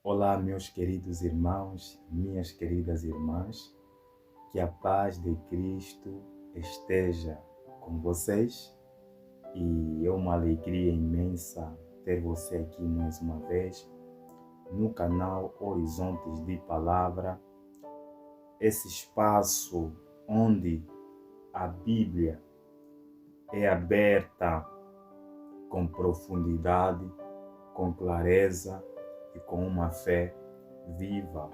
Olá, meus queridos irmãos, minhas queridas irmãs, que a paz de Cristo esteja com vocês e é uma alegria imensa ter você aqui mais uma vez no canal Horizontes de Palavra, esse espaço onde a Bíblia é aberta com profundidade, com clareza e com uma fé viva.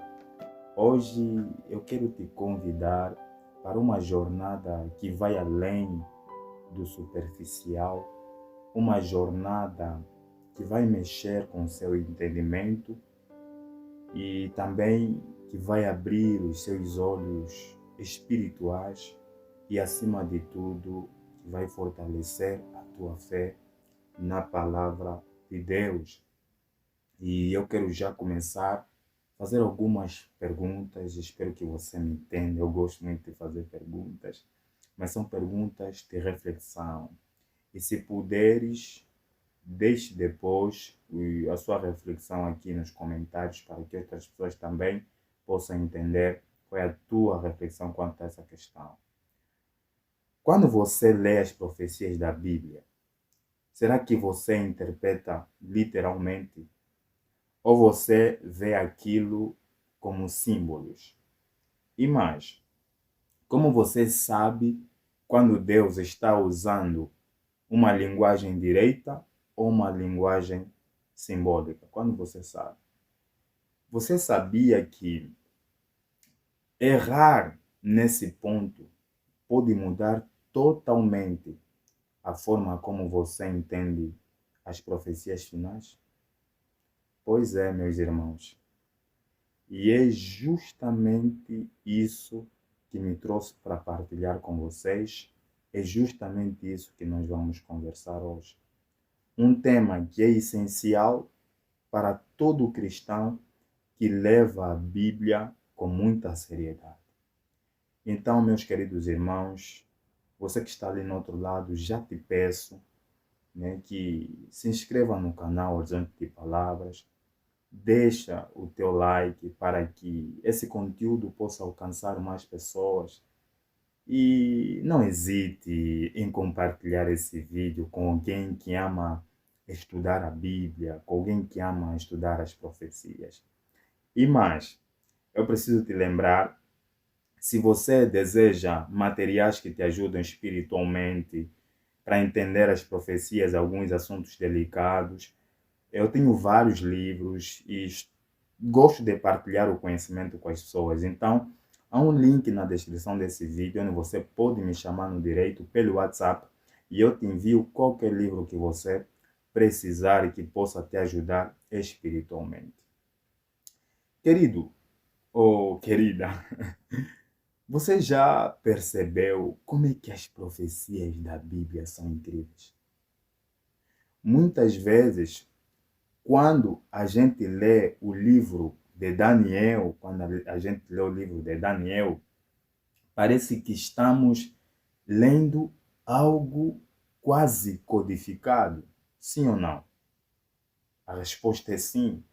Hoje eu quero te convidar para uma jornada que vai além do superficial, uma jornada que vai mexer com o seu entendimento e também que vai abrir os seus olhos espirituais e, acima de tudo, que vai fortalecer a tua fé na palavra de Deus. E eu quero já começar a fazer algumas perguntas, espero que você me entenda. Eu gosto muito de fazer perguntas, mas são perguntas de reflexão. E se puderes, deixe depois a sua reflexão aqui nos comentários para que outras pessoas também possam entender qual é a tua reflexão quanto a essa questão. Quando você lê as profecias da Bíblia, será que você interpreta literalmente? Ou você vê aquilo como símbolos? E mais, como você sabe quando Deus está usando uma linguagem direta ou uma linguagem simbólica? Quando você sabe? Você sabia que errar nesse ponto pode mudar totalmente a forma como você entende as profecias finais? Pois é, meus irmãos. E é justamente isso que me trouxe para partilhar com vocês. É justamente isso que nós vamos conversar hoje. Um tema que é essencial para todo cristão que leva a Bíblia com muita seriedade. Então, meus queridos irmãos, você que está ali no outro lado, já te peço, que se inscreva no canal Horizonte de Palavras. Deixa o teu like para que esse conteúdo possa alcançar mais pessoas e não hesite em compartilhar esse vídeo com alguém que ama estudar a Bíblia, com alguém que ama estudar as profecias. E mais, eu preciso te lembrar, se você deseja materiais que te ajudam espiritualmente para entender as profecias, alguns assuntos delicados, eu tenho vários livros e gosto de partilhar o conhecimento com as pessoas. Então, há um link na descrição desse vídeo onde você pode me chamar no direito pelo WhatsApp e eu te envio qualquer livro que você precisar e que possa te ajudar espiritualmente. Querido ou querida, você já percebeu como é que as profecias da Bíblia são incríveis? Muitas vezes, quando a gente lê o livro de Daniel, quando a gente lê o livro de Daniel, parece que estamos lendo algo quase codificado. Sim ou não? A resposta é sim.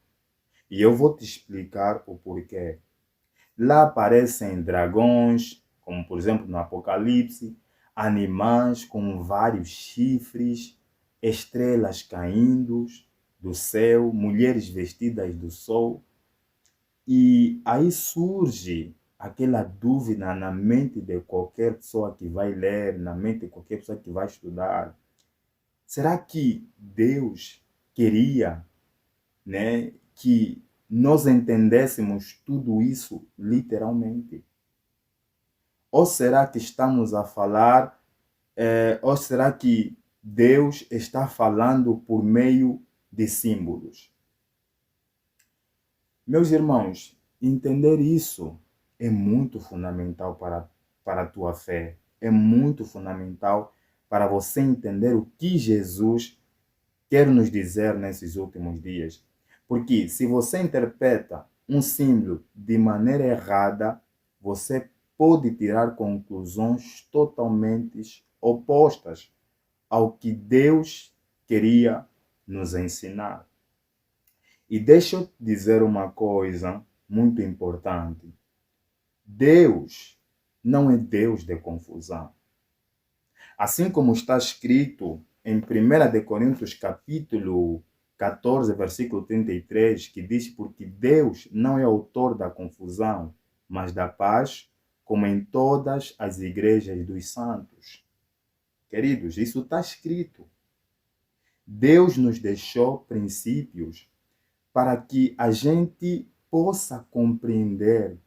E eu vou te explicar o porquê. Lá aparecem dragões, como por exemplo no Apocalipse, animais com vários chifres, estrelas caindo do céu, mulheres vestidas do sol. E aí surge aquela dúvida na mente de qualquer pessoa que vai ler, na mente de qualquer pessoa que vai estudar. Será que Deus queria, que nós entendêssemos tudo isso literalmente? Ou será que estamos a falar, ou será que Deus está falando por meio de símbolos? Meus irmãos, entender isso é muito fundamental para a tua fé. É muito fundamental para você entender o que Jesus quer nos dizer nesses últimos dias. Porque se você interpreta um símbolo de maneira errada, você pode tirar conclusões totalmente opostas ao que Deus queria nos ensinar. E deixa eu te dizer uma coisa muito importante. Deus não é Deus de confusão. Assim como está escrito em 1 de Coríntios capítulo 14, versículo 33, que diz: porque Deus não é autor da confusão, mas da paz, como em todas as igrejas dos santos. Queridos, isso está escrito. Deus nos deixou princípios para que a gente possa compreender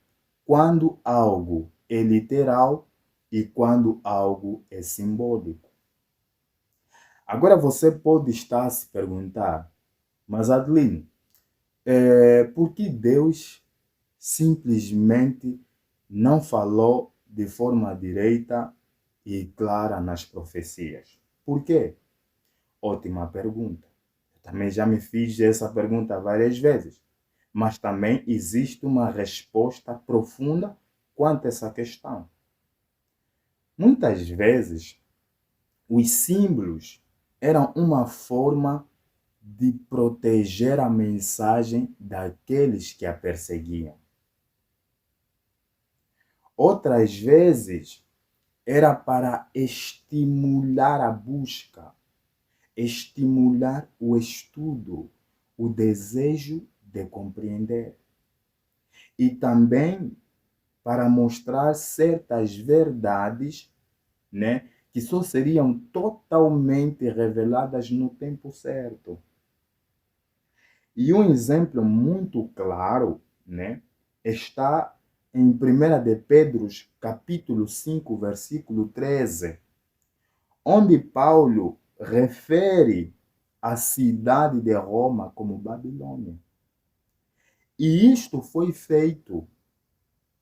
quando algo é literal e quando algo é simbólico. Agora você pode estar a se perguntar, mas Adeline, por que Deus simplesmente não falou de forma direta e clara nas profecias? Por quê? Ótima pergunta. Eu também já me fiz essa pergunta várias vezes, mas também existe uma resposta profunda quanto a essa questão. Muitas vezes, os símbolos eram uma forma de proteger a mensagem daqueles que a perseguiam. Outras vezes, era para estimular a busca, estimular o estudo, o desejo de compreender. E também para mostrar certas verdades, né, que só seriam totalmente reveladas no tempo certo. E um exemplo muito claro, né, está em 1 de Pedro, capítulo 5, versículo 13, onde Paulo refere a cidade de Roma como Babilônia. E isto foi feito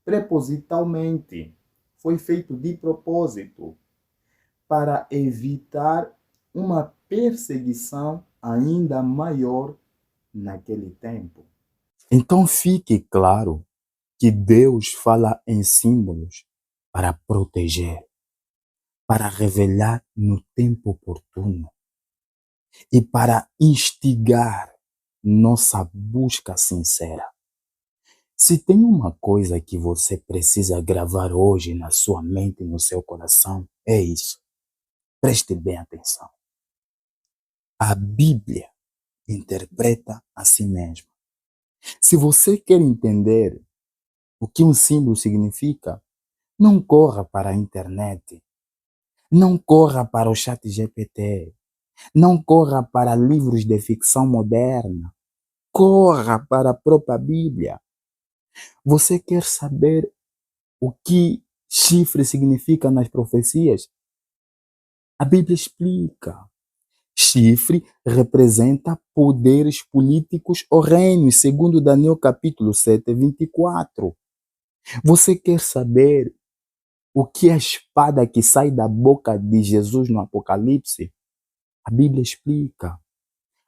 propositalmente, foi feito de propósito, para evitar uma perseguição ainda maior naquele tempo. Então fique claro que Deus fala em símbolos para proteger, para revelar no tempo oportuno e para instigar nossa busca sincera. Se tem uma coisa que você precisa gravar hoje na sua mente e no seu coração, é isso. Preste bem atenção. A Bíblia interpreta a si mesma. Se você quer entender o que um símbolo significa, não corra para a internet, não corra para o chat GPT, não corra para livros de ficção moderna, corra para a própria Bíblia. Você quer saber o que chifre significa nas profecias? A Bíblia explica. Chifre representa poderes políticos ou reinos, segundo Daniel capítulo 7, 24. Você quer saber o que é a espada que sai da boca de Jesus no Apocalipse? A Bíblia explica.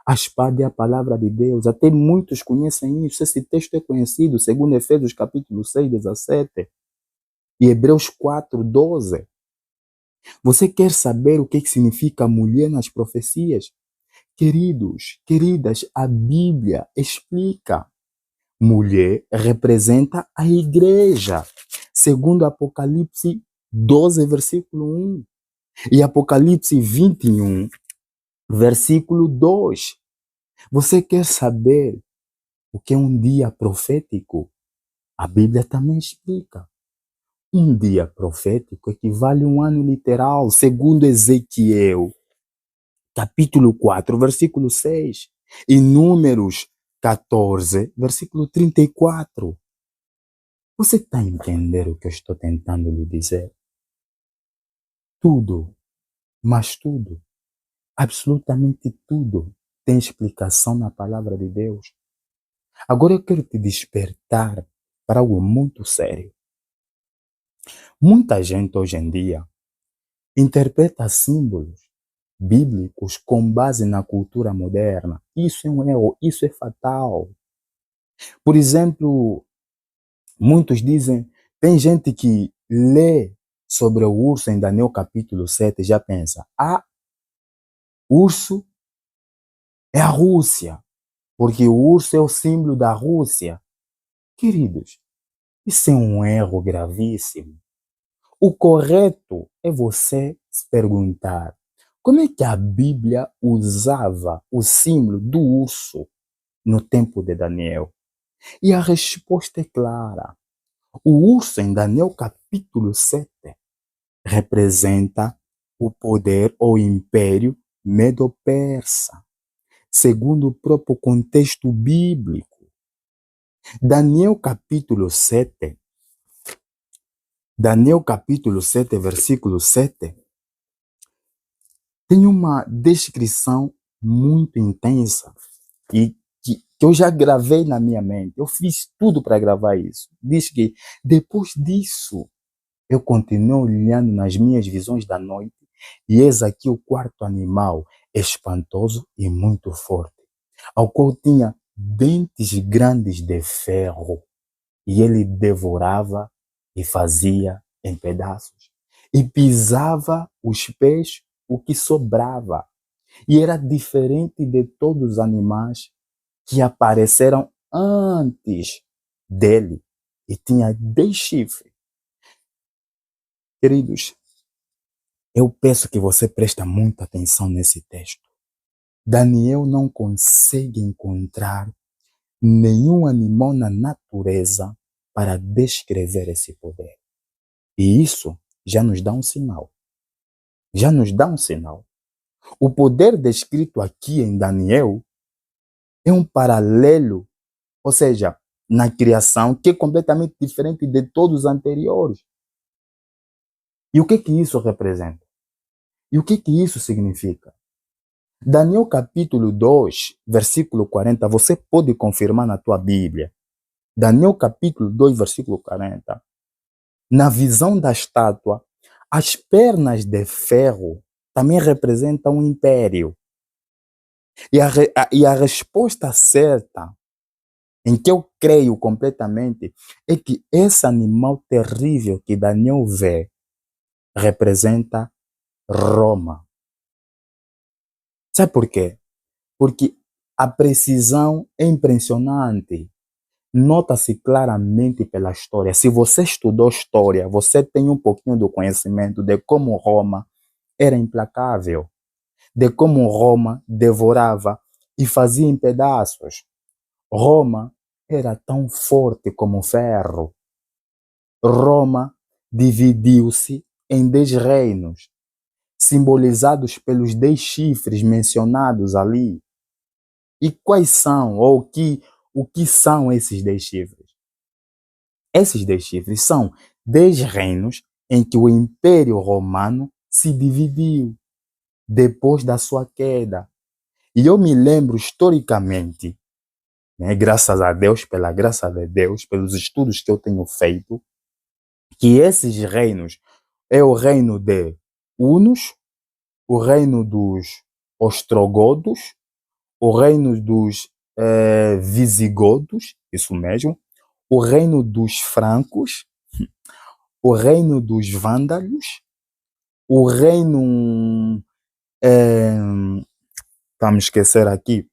A espada é a palavra de Deus. Até muitos conhecem isso. Esse texto é conhecido, segundo Efésios capítulo 6, 17 e Hebreus 4, 12. Você quer saber o que significa mulher nas profecias? Queridos, queridas, a Bíblia explica. Mulher representa a igreja, segundo Apocalipse 12, versículo 1. E Apocalipse 21, versículo 2. Você quer saber o que é um dia profético? A Bíblia também explica. Um dia profético equivale a um ano literal, segundo Ezequiel, capítulo 4, versículo 6. E Números 14, versículo 34. Você está a entender o que eu estou tentando lhe dizer? Tudo, mas tudo, absolutamente tudo, tem explicação na palavra de Deus. Agora eu quero te despertar para algo muito sério. Muita gente hoje em dia interpreta símbolos bíblicos com base na cultura moderna. Isso é um erro, isso é fatal. Por exemplo, muitos dizem, tem gente que lê sobre o urso em Daniel capítulo 7 e já pensa, urso é a Rússia. porque o urso é o símbolo da Rússia. Queridos, isso é um erro gravíssimo. O correto é você se perguntar como é que a Bíblia usava o símbolo do urso no tempo de Daniel. E a resposta é clara. O urso em Daniel capítulo 7 representa o poder ou império medo-persa, segundo o próprio contexto bíblico. Daniel capítulo 7, versículo 7, tem uma descrição muito intensa e que eu já gravei na minha mente. Eu fiz tudo para gravar isso. Diz que depois disso, eu continuo olhando nas minhas visões da noite e eis aqui o quarto animal, espantoso e muito forte, ao qual tinha dentes grandes de ferro, e ele devorava e fazia em pedaços, e pisava os pés o que sobrava, e era diferente de todos os animais que apareceram antes dele, e tinha 10 chifres. Queridos, eu peço que você preste muita atenção nesse texto. Daniel não consegue encontrar nenhum animal na natureza para descrever esse poder. E isso já nos dá um sinal. Já nos dá um sinal. O poder descrito aqui em Daniel é um paralelo, ou seja, na criação, que é completamente diferente de todos os anteriores. E o que isso representa? E o que isso significa? Daniel capítulo 2, versículo 40, você pode confirmar na tua Bíblia. Daniel capítulo 2, versículo 40. Na visão da estátua, as pernas de ferro também representam um império. E a resposta certa, em que eu creio completamente, é que esse animal terrível que Daniel vê representa Roma. Sabe por quê? Porque a precisão é impressionante. Nota-se claramente pela história. Se você estudou história, você tem um pouquinho do conhecimento de como Roma era implacável, de como Roma devorava e fazia em pedaços. Roma era tão forte como ferro. Roma dividiu-se em 10 reinos, simbolizados pelos 10 chifres mencionados ali. E quais são, ou o que são esses 10 chifres? Esses 10 chifres são 10 reinos em que o Império Romano se dividiu depois da sua queda. E eu me lembro historicamente, né, graças a Deus, pela graça de Deus, pelos estudos que eu tenho feito, que esses reinos é o reino de Hunos, o reino dos Ostrogodos, o reino dos Visigodos, isso mesmo, o reino dos Francos, o reino dos Vândalos, o reino, vamos esquecer aqui,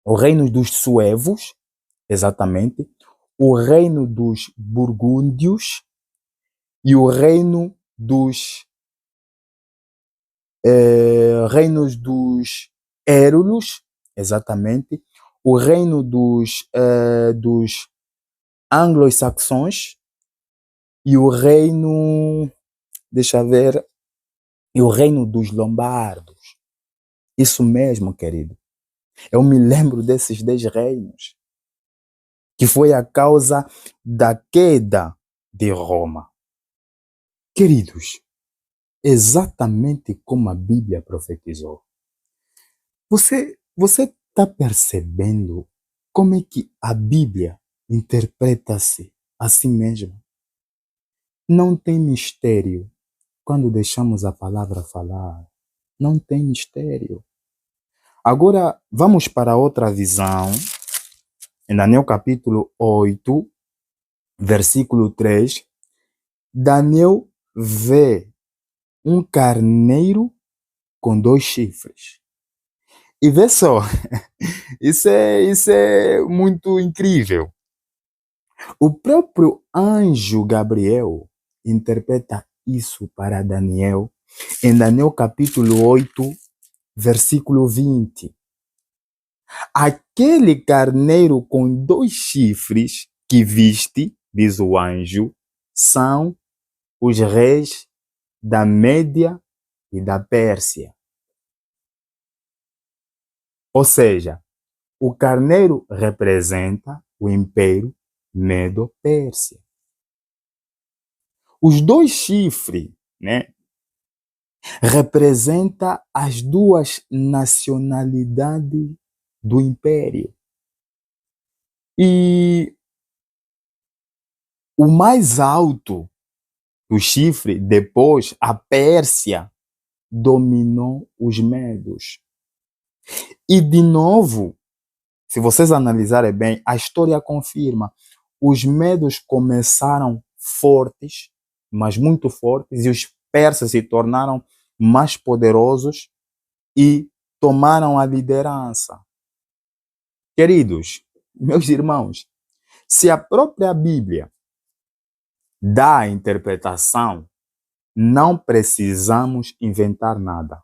o reino dos Suevos, exatamente, o reino dos Burgúndios e o reino dos reinos dos Érulos, exatamente, o reino dos anglo-saxões e o reino, deixa ver, e o reino dos lombardos. Isso mesmo, querido. Eu me lembro desses 10 reinos, que foi a causa da queda de Roma. Queridos, exatamente como a Bíblia profetizou. Você está percebendo como é que a Bíblia interpreta-se a si mesma? Não tem mistério quando deixamos a palavra falar. Não tem mistério. Agora, vamos para outra visão. Em Daniel capítulo 8, versículo 3, Daniel vê um carneiro com 2 chifres. E vê só, isso é muito incrível. O próprio anjo Gabriel interpreta isso para Daniel, em Daniel capítulo 8, versículo 20. Aquele carneiro com 2 chifres que viste, diz o anjo, são os reis da Média e da Pérsia. Ou seja, o carneiro representa o Império Medo-Pérsia. Os 2 chifres, né, representa as 2 nacionalidades do Império. E o mais alto do chifre, depois, a Pérsia, dominou os medos. E, de novo, se vocês analisarem bem, a história confirma. Os medos começaram fortes, mas muito fortes, e os persas se tornaram mais poderosos e tomaram a liderança. Queridos, meus irmãos, se a própria Bíblia dá a interpretação, não precisamos inventar nada.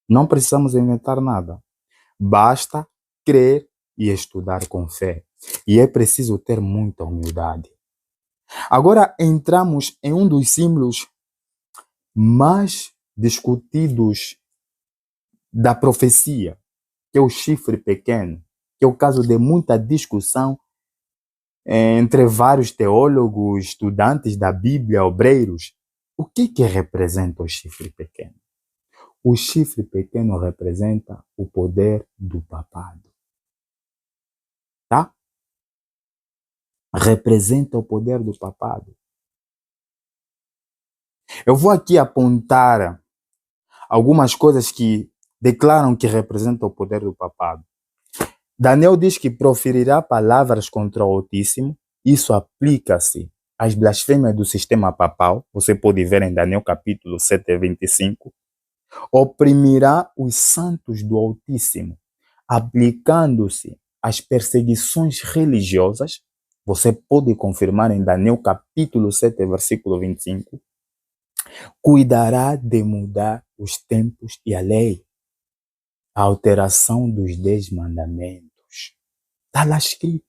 Não precisamos inventar nada. Basta crer e estudar com fé. E é preciso ter muita humildade. Agora entramos em um dos símbolos mais discutidos da profecia, que é o chifre pequeno, que é o caso de muita discussão entre vários teólogos, estudantes da Bíblia, obreiros. O que representa o chifre pequeno? O chifre pequeno representa o poder do papado. Tá? Representa o poder do papado. Eu vou aqui apontar algumas coisas que declaram que representam o poder do papado. Daniel diz que proferirá palavras contra o Altíssimo. Isso aplica-se às blasfêmias do sistema papal. Você pode ver em Daniel capítulo 7, 25. Oprimirá os santos do Altíssimo, aplicando-se às perseguições religiosas. Você pode confirmar em Daniel capítulo 7, versículo 25. Cuidará de mudar os tempos e a lei, a alteração dos 10 mandamentos. Está lá escrito.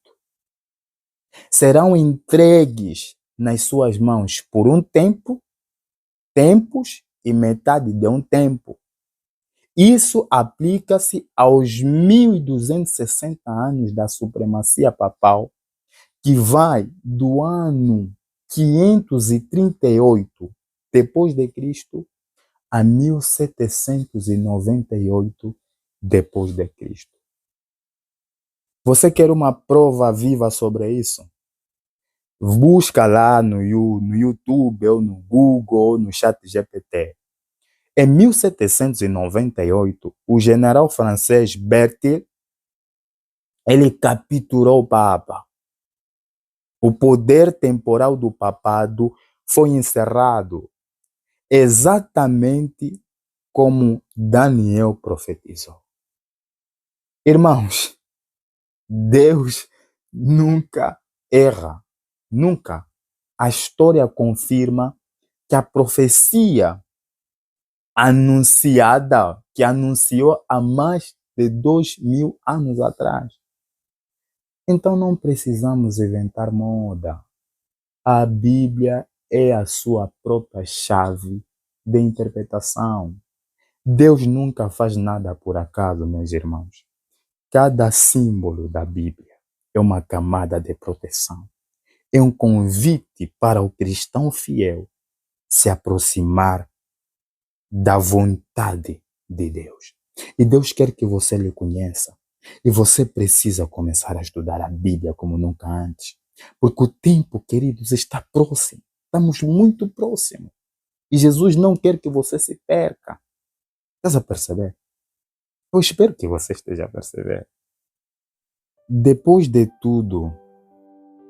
Serão entregues nas suas mãos por um tempo, tempos e metade de um tempo. Isso aplica-se aos 1260 anos da supremacia papal, que vai do ano 538 depois de Cristo a 1798 depois de Cristo. Você quer uma prova viva sobre isso? Busca lá no YouTube, ou no Google, ou no ChatGPT. Em 1798, o general francês Berthier, ele capturou o Papa. O poder temporal do papado foi encerrado, exatamente como Daniel profetizou. Irmãos, Deus nunca erra. Nunca. A história confirma que a profecia anunciada, que anunciou há mais de 2000 anos atrás. Então não precisamos inventar moda. A Bíblia é a sua própria chave de interpretação. Deus nunca faz nada por acaso, meus irmãos. Cada símbolo da Bíblia é uma camada de proteção. É um convite para o cristão fiel se aproximar da vontade de Deus. E Deus quer que você lhe conheça. E você precisa começar a estudar a Bíblia como nunca antes. Porque o tempo, queridos, está próximo. Estamos muito próximos. E Jesus não quer que você se perca. Estás a perceber? Eu espero que você esteja a perceber. Depois de tudo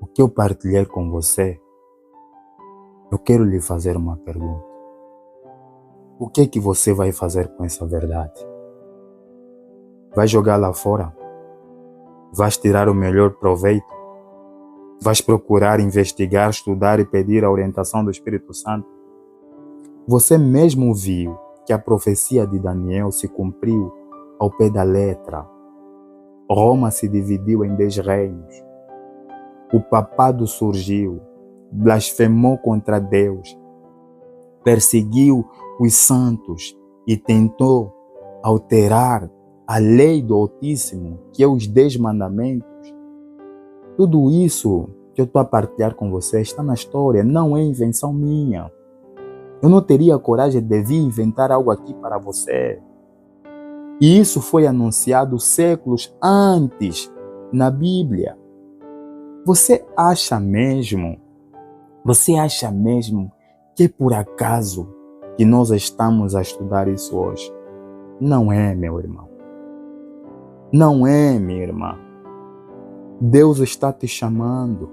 o que eu partilhei com você, eu quero lhe fazer uma pergunta. O que é que você vai fazer com essa verdade? Vais jogar lá fora? Vais tirar o melhor proveito? Vais procurar investigar, estudar e pedir a orientação do Espírito Santo? Você mesmo viu que a profecia de Daniel se cumpriu ao pé da letra. Roma se dividiu em 10 reinos. O papado surgiu, blasfemou contra Deus, perseguiu os santos e tentou alterar a lei do Altíssimo, que é os 10 mandamentos. Tudo isso que eu estou a partilhar com você está na história, não é invenção minha. Eu não teria coragem de vir inventar algo aqui para você. E isso foi anunciado séculos antes na Bíblia. Você acha mesmo que é por acaso que nós estamos a estudar isso hoje? Não é, meu irmão. Não é, minha irmã. Deus está te chamando.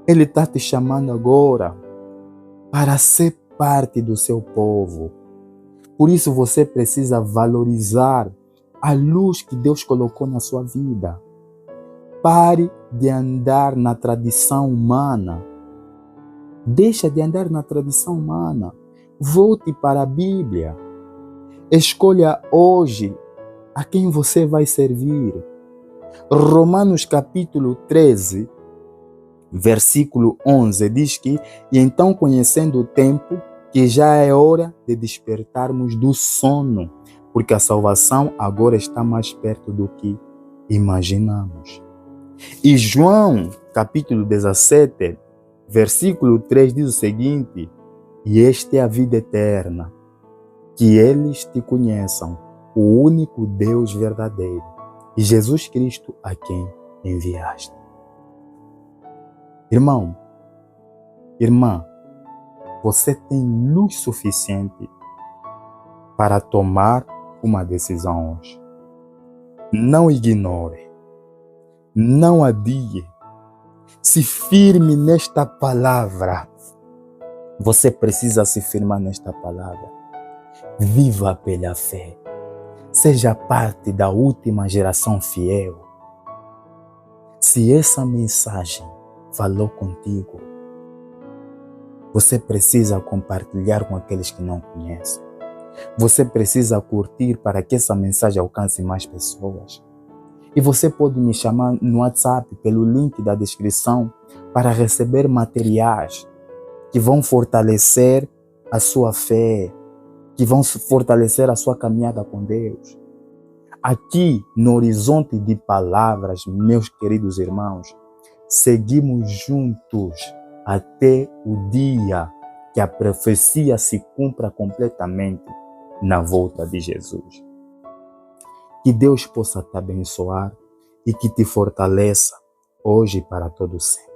Ele está te chamando agora para ser parte do seu povo. Por isso você precisa valorizar a luz que Deus colocou na sua vida. Pare de andar na tradição humana. Deixa de andar na tradição humana. Volte para a Bíblia. Escolha hoje a quem você vai servir. Romanos capítulo 13, versículo 11 diz que: e então, conhecendo o tempo, que já é hora de despertarmos do sono, porque a salvação agora está mais perto do que imaginamos. E João capítulo 17, versículo 3 diz o seguinte: e esta é a vida eterna, que eles te conheçam, o único Deus verdadeiro, e Jesus Cristo a quem enviaste. Irmão, irmã, você tem luz suficiente para tomar uma decisão hoje. Não ignore, não adie, se firme nesta palavra. Você precisa se firmar nesta palavra. Viva pela fé. Seja parte da última geração fiel. Se essa mensagem falou contigo, você precisa compartilhar com aqueles que não conhecem. Você precisa curtir para que essa mensagem alcance mais pessoas. E você pode me chamar no WhatsApp pelo link da descrição para receber materiais que vão fortalecer a sua fé, que vão fortalecer a sua caminhada com Deus. Aqui no Horizonte de Palavras, meus queridos irmãos, seguimos juntos até o dia que a profecia se cumpra completamente na volta de Jesus. Que Deus possa te abençoar e que te fortaleça hoje e para todo sempre.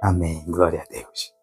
Amém. Glória a Deus.